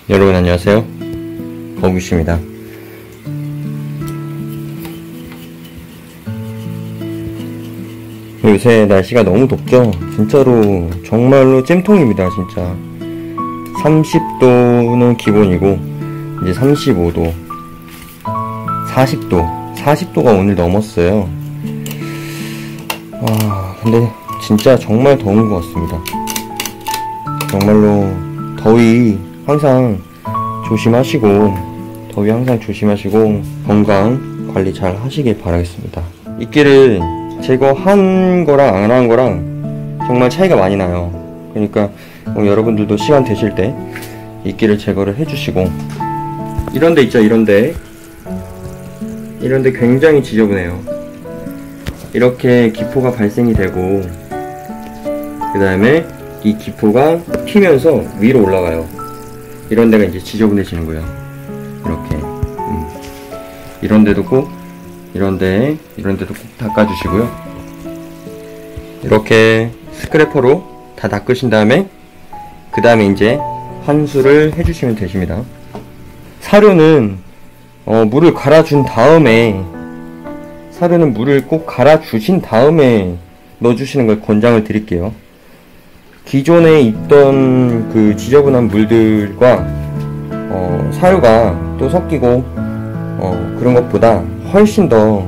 여러분 안녕하세요, 거북이씨입니다. 요새 날씨가 너무 덥죠? 진짜로 정말로 찜통입니다. 진짜 30도는 기본이고 이제 35도 40도가 오늘 넘었어요. 근데 진짜 정말 더운 것 같습니다. 정말로 더위 항상 조심하시고 건강 관리 잘 하시길 바라겠습니다. 이끼를 제거한 거랑 안 한 거랑 정말 차이가 많이 나요. 그러니까 여러분들도 시간 되실 때 이끼를 제거를 해주시고, 이런데 있죠, 이런데 굉장히 지저분해요. 이렇게 기포가 발생이 되고 그 다음에 이 기포가 튀면서 위로 올라가요. 이런 데가 이제 지저분해지는 거예요. 이렇게 이런데도 꼭 닦아주시고요. 이렇게 스크래퍼로 다 닦으신 다음에 그 다음에 이제 환수를 해주시면 되십니다. 사료는 물을 갈아준 다음에, 사료는 물을 꼭 갈아주신 다음에 넣어주시는 걸 권장을 드릴게요. 기존에 있던 그 지저분한 물들과 사료가 또 섞이고 그런 것보다 훨씬 더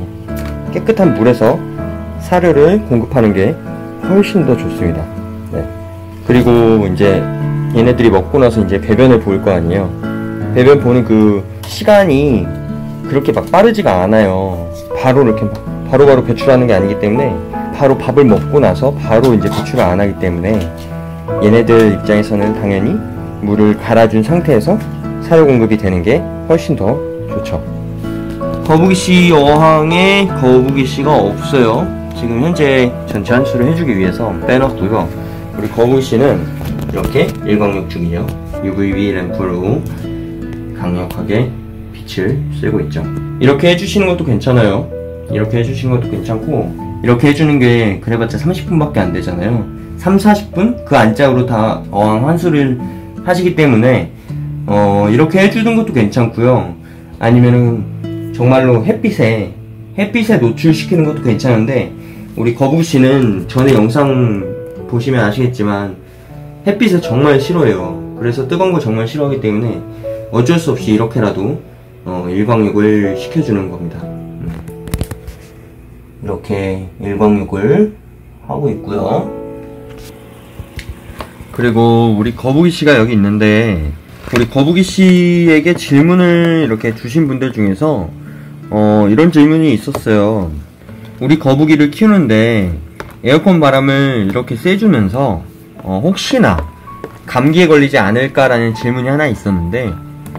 깨끗한 물에서 사료를 공급하는 게 훨씬 더 좋습니다. 네. 그리고 이제 얘네들이 먹고 나서 이제 배변을 볼 거 아니에요. 배변 보는 그 시간이 그렇게 막 빠르지가 않아요. 바로 이렇게 바로바로 배출하는 게 아니기 때문에, 바로 밥을 먹고 나서 바로 이제 배출을 안 하기 때문에 얘네들 입장에서는 당연히 물을 갈아준 상태에서 사료 공급이 되는 게 훨씬 더 좋죠. 거북이씨 어항에 거북이씨가 없어요. 지금 현재 전체 환수를 해주기 위해서 빼놨고요. 우리 거북이씨는 이렇게 일광욕중이요, UVB 램프로 강력하게 빛을 쐬고 있죠. 이렇게 해주시는 것도 괜찮아요. 이렇게 해주시는 것도 괜찮고, 이렇게 해주는 게 그래봤자 30분밖에 안 되잖아요. 3-40분? 그 안짝으로 다 어항 환수를 하시기 때문에 이렇게 해주는 것도 괜찮고요. 아니면은 정말로 햇빛에 노출시키는 것도 괜찮은데, 우리 거북이씨는 전에 영상 보시면 아시겠지만 햇빛을 정말 싫어해요. 그래서 뜨거운 거 정말 싫어하기 때문에 어쩔 수 없이 이렇게라도 일광욕을 시켜주는 겁니다. 이렇게 일광욕을 하고 있고요. 그리고 우리 거북이씨가 여기 있는데, 우리 거북이씨에게 질문을 이렇게 주신 분들 중에서 이런 질문이 있었어요. 우리 거북이를 키우는데 에어컨 바람을 이렇게 쐬주면서 혹시나 감기에 걸리지 않을까라는 질문이 하나 있었는데,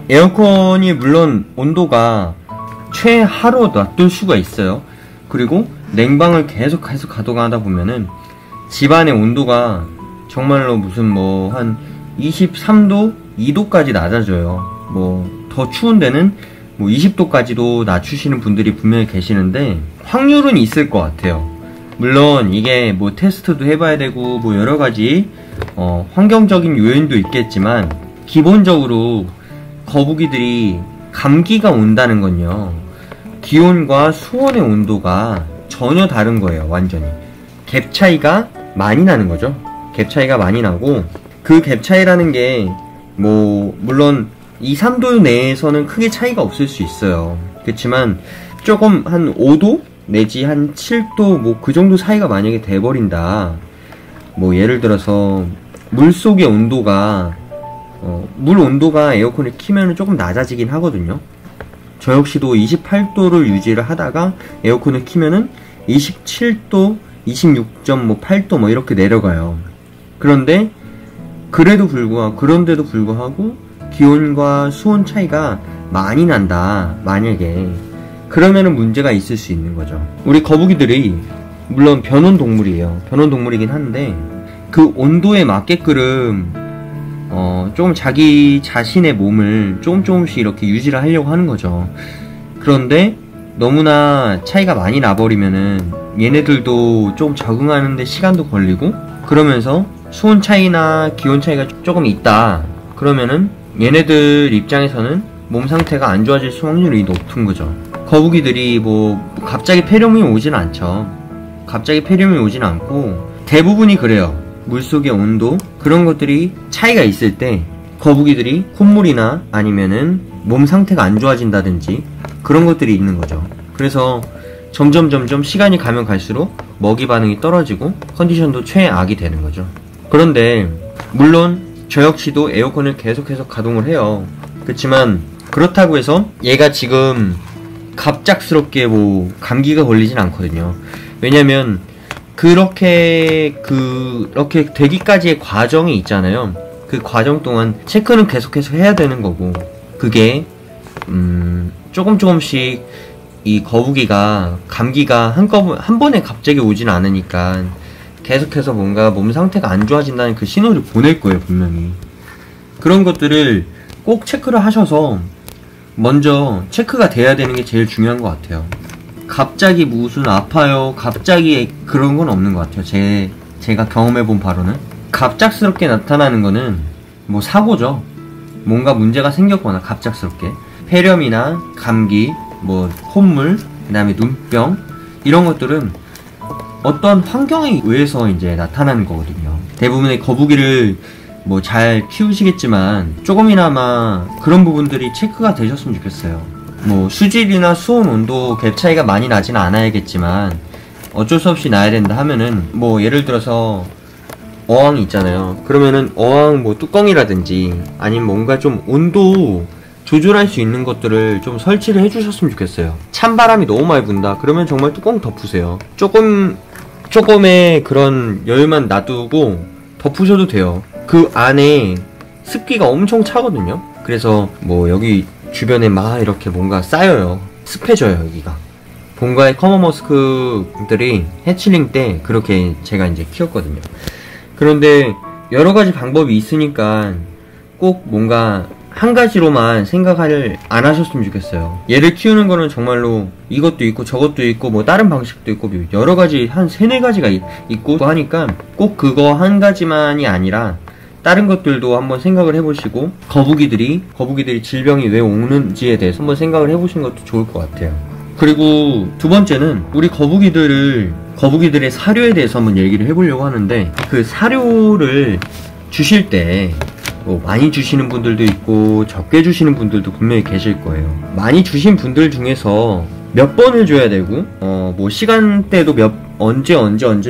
에어컨이 물론 온도가 최하로 놔둘 수가 있어요. 그리고 냉방을 계속 가동하다 보면은 집안의 온도가 정말로 무슨 한 23도, 2도까지 낮아져요. 더 추운 데는 20도까지도 낮추시는 분들이 분명히 계시는데, 확률은 있을 것 같아요. 물론 이게 테스트도 해봐야 되고 여러가지 환경적인 요인도 있겠지만, 기본적으로 거북이들이 감기가 온다는 건요, 기온과 수온의 온도가 전혀 다른 거예요. 완전히 갭 차이가 많이 나는 거죠. 갭 차이가 많이 나고, 그 갭 차이라는 게 물론 2-3도 내에서는 크게 차이가 없을 수 있어요. 그렇지만 조금 한 5도 내지 한 7도 그 정도 차이가 만약에 돼버린다, 예를 들어서 물속의 온도가 물 온도가 에어컨을 키면 조금 낮아지긴 하거든요. 저 역시도 28도를 유지를 하다가 에어컨을 키면은 27도, 26.8도 이렇게 내려가요. 그런데도 불구하고 기온과 수온 차이가 많이 난다, 만약에, 그러면은 문제가 있을 수 있는 거죠. 우리 거북이들이 물론 변온동물이에요. 변온동물이긴 한데, 그 온도에 맞게끔 조금 자기 자신의 몸을 조금씩 이렇게 유지를 하려고 하는 거죠. 그런데 너무나 차이가 많이 나버리면은 얘네들도 좀 적응하는데 시간도 걸리고, 그러면서 수온 차이나 기온 차이가 조금 있다 그러면은 얘네들 입장에서는 몸 상태가 안 좋아질 확률이 높은 거죠. 거북이들이 뭐 갑자기 폐렴이 오진 않죠. 갑자기 폐렴이 오진 않고 대부분이 그래요. 물속의 온도 그런 것들이 차이가 있을 때 거북이들이 콧물이나 아니면은 몸 상태가 안 좋아진다든지 그런 것들이 있는 거죠. 그래서 점점 시간이 가면 갈수록 먹이 반응이 떨어지고 컨디션도 최악이 되는 거죠. 그런데 물론 저 역시도 에어컨을 계속해서 가동을 해요. 그렇지만 그렇다고 해서 얘가 지금 갑작스럽게 뭐 감기가 걸리진 않거든요. 왜냐면 그렇게 되기까지의 과정이 있잖아요. 그 과정 동안 체크는 계속해서 해야 되는 거고, 그게 조금씩 이 거북이가 감기가 한 번에 갑자기 오진 않으니까 계속해서 뭔가 몸 상태가 안 좋아진다는 그 신호를 보낼 거예요, 분명히. 그런 것들을 꼭 체크를 하셔서 먼저 체크가 돼야 되는 게 제일 중요한 것 같아요. 갑자기 무슨 아파요, 갑자기 그런 건 없는 것 같아요. 제가 경험해본 바로는. 갑작스럽게 나타나는 거는 뭐 사고죠. 뭔가 문제가 생겼거나 갑작스럽게 폐렴이나 감기, 뭐 콧물, 그 다음에 눈병 이런 것들은 어떤 환경에 의해서 이제 나타나는 거거든요. 대부분의 거북이를 뭐 잘 키우시겠지만 조금이나마 그런 부분들이 체크가 되셨으면 좋겠어요. 뭐 수질이나 수온 온도 갭 차이가 많이 나지는 않아야겠지만 어쩔 수 없이 나야 된다 하면은 뭐 예를 들어서 어항이 있잖아요. 그러면은 어항 뭐 뚜껑이라든지 아니면 뭔가 좀 온도 조절할 수 있는 것들을 좀 설치를 해주셨으면 좋겠어요. 찬바람이 너무 많이 분다 그러면 정말 뚜껑 덮으세요. 조금의 그런 여유만 놔두고 덮으셔도 돼요. 그 안에 습기가 엄청 차거든요. 그래서 뭐 여기 주변에 막 이렇게 뭔가 쌓여요. 습해져요 여기가. 본가의 커먼 머스크들이 해칠링 때 그렇게 제가 이제 키웠거든요. 그런데 여러가지 방법이 있으니까 꼭 뭔가 한 가지로만 생각을 안 하셨으면 좋겠어요. 얘를 키우는 거는 정말로 이것도 있고 저것도 있고 뭐 다른 방식도 있고 여러 가지 한 3-4가지가 있고 하니까 꼭 그거 한 가지만이 아니라 다른 것들도 한번 생각을 해보시고 거북이들이 질병이 왜 오는지에 대해서 한번 생각을 해보시는 것도 좋을 것 같아요. 그리고 두 번째는 우리 거북이들의 사료에 대해서 한번 얘기를 해보려고 하는데, 그 사료를 주실 때 뭐 많이 주시는 분들도 있고 적게 주시는 분들도 분명히 계실 거예요. 많이 주신 분들 중에서 몇 번을 줘야 되고 뭐 시간대도 언제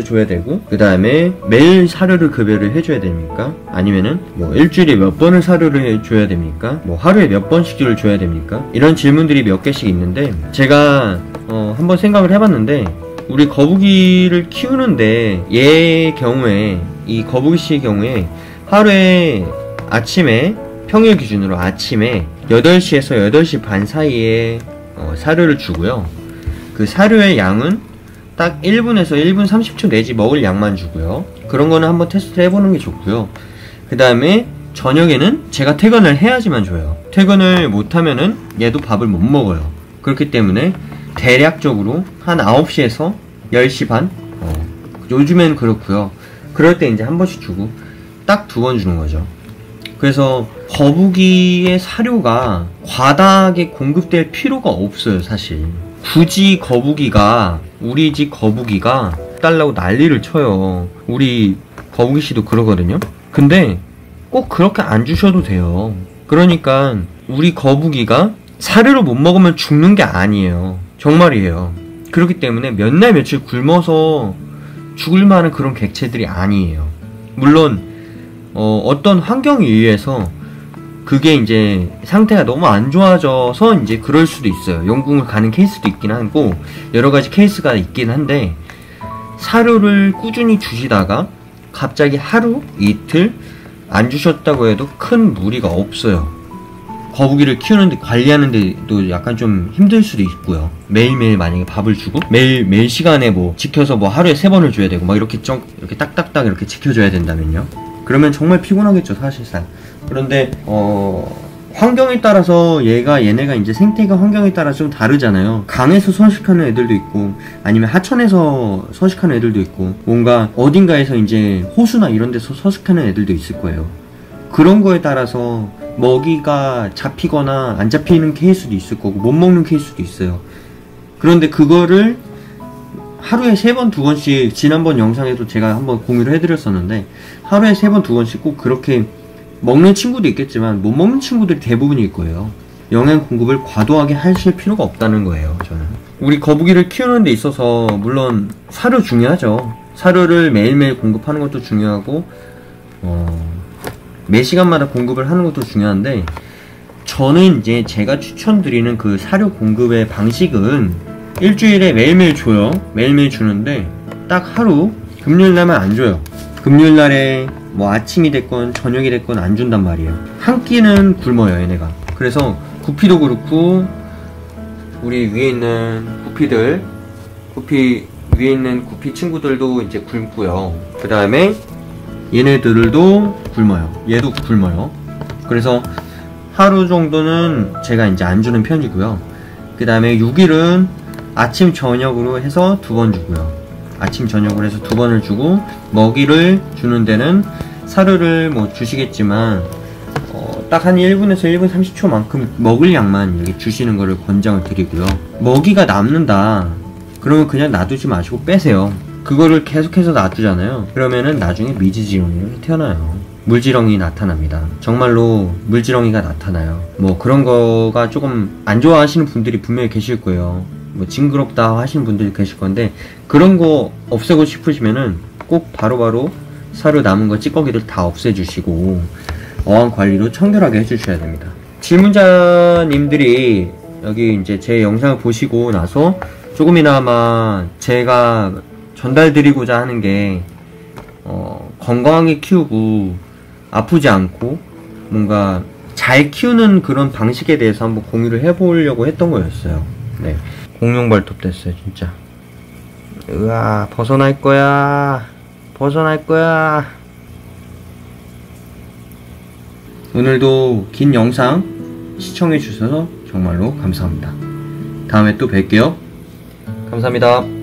줘야 되고, 그 다음에 매일 사료를 급여를 해줘야 됩니까? 아니면은 뭐 일주일에 몇 번을 사료를 해줘야 됩니까? 뭐 하루에 몇 번씩을 줘야 됩니까? 이런 질문들이 몇 개씩 있는데, 제가 한번 생각을 해봤는데, 우리 거북이를 키우는데 얘의 경우에, 이 거북이 씨의 경우에 하루에 아침에 평일 기준으로 아침에 8시에서 8시 반 사이에 사료를 주고요. 그 사료의 양은 딱 1분에서 1분 30초 내지 먹을 양만 주고요. 그런 거는 한번 테스트를 해보는 게 좋고요. 그 다음에 저녁에는 제가 퇴근을 해야지만 줘요. 퇴근을 못하면은 얘도 밥을 못 먹어요. 그렇기 때문에 대략적으로 한 9시에서 10시 반? 요즘엔 그렇고요. 그럴 때 이제 한 번씩 주고 딱 2번 주는 거죠. 그래서 거북이의 사료가 과다하게 공급될 필요가 없어요, 사실. 굳이 우리 집 거북이가 달라고 난리를 쳐요. 우리 거북이 씨도 그러거든요. 근데 꼭 그렇게 안 주셔도 돼요. 그러니까 우리 거북이가 사료를 못 먹으면 죽는 게 아니에요. 정말이에요. 그렇기 때문에 몇 날 며칠 굶어서 죽을 만한 그런 객체들이 아니에요. 물론 어떤 환경에 의해서 그게 이제 상태가 너무 안 좋아져서 이제 그럴 수도 있어요. 영국을 가는 케이스도 있긴 하고 여러 가지 케이스가 있긴 한데, 사료를 꾸준히 주시다가 갑자기 하루, 이틀 안 주셨다고 해도 큰 무리가 없어요. 거북이를 키우는데 관리하는데도 약간 좀 힘들 수도 있고요. 매일매일 만약에 밥을 주고 매일 시간에 뭐 지켜서 뭐 하루에 3번을 줘야 되고 막 이렇게 딱딱딱 이렇게 지켜줘야 된다면요, 그러면 정말 피곤하겠죠, 사실상. 그런데 환경에 따라서 얘네가 이제 생태계 환경에 따라 좀 다르잖아요. 강에서 서식하는 애들도 있고 아니면 하천에서 서식하는 애들도 있고 뭔가 어딘가에서 이제 호수나 이런 데서 서식하는 애들도 있을 거예요. 그런 거에 따라서 먹이가 잡히거나 안 잡히는 케이스도 있을 거고 못 먹는 케이스도 있어요. 그런데 그거를 하루에 3번, 2번씩, 지난번 영상에도 제가 한번 공유를 해드렸었는데, 하루에 3번, 2번씩 꼭 그렇게 먹는 친구도 있겠지만 못 먹는 친구들이 대부분일 거예요. 영양 공급을 과도하게 하실 필요가 없다는 거예요, 저는. 우리 거북이를 키우는 데 있어서 물론 사료 중요하죠. 사료를 매일매일 공급하는 것도 중요하고 매 시간마다 공급을 하는 것도 중요한데, 저는 이제 제가 추천드리는 그 사료 공급의 방식은 일주일에 매일매일 줘요. 매일매일 주는데 딱 하루 금요일날만 안 줘요. 금요일날에 뭐 아침이 됐건 저녁이 됐건 안 준단 말이에요. 한 끼는 굶어요, 얘네가. 그래서 구피도 그렇고 우리 위에 있는 구피들, 구피 위에 있는 구피 친구들도 이제 굶고요. 그 다음에 얘네들도 굶어요. 얘도 굶어요. 그래서 하루 정도는 제가 이제 안 주는 편이고요. 그 다음에 6일은 아침 저녁으로 해서 2번 주고요. 아침 저녁으로 해서 2번을 주고, 먹이를 주는 데는 사료를 뭐 주시겠지만 딱 한 1분에서 1분 30초만큼 먹을 양만 이렇게 주시는 거를 권장을 드리고요. 먹이가 남는다 그러면 그냥 놔두지 마시고 빼세요. 그거를 계속해서 놔두잖아요. 그러면은 나중에 미지지렁이로 태어나요. 물지렁이 나타납니다. 정말로 물지렁이가 나타나요. 뭐 그런 거가 조금 안 좋아하시는 분들이 분명히 계실 거예요. 뭐 징그럽다 하시는 분들이 계실 건데, 그런 거 없애고 싶으시면은 꼭 바로바로 사료 남은 거 찌꺼기들 다 없애주시고 어항 관리로 청결하게 해주셔야 됩니다. 질문자님들이 여기 이제 제 영상을 보시고 나서 조금이나마 제가 전달드리고자 하는 게 건강하게 키우고 아프지 않고 뭔가 잘 키우는 그런 방식에 대해서 한번 공유를 해보려고 했던 거였어요. 네, 공룡 발톱 됐어요 진짜. 으아, 벗어날 거야, 벗어날 거야. 오늘도 긴 영상 시청해 주셔서 정말로 감사합니다. 다음에 또 뵐게요. 감사합니다.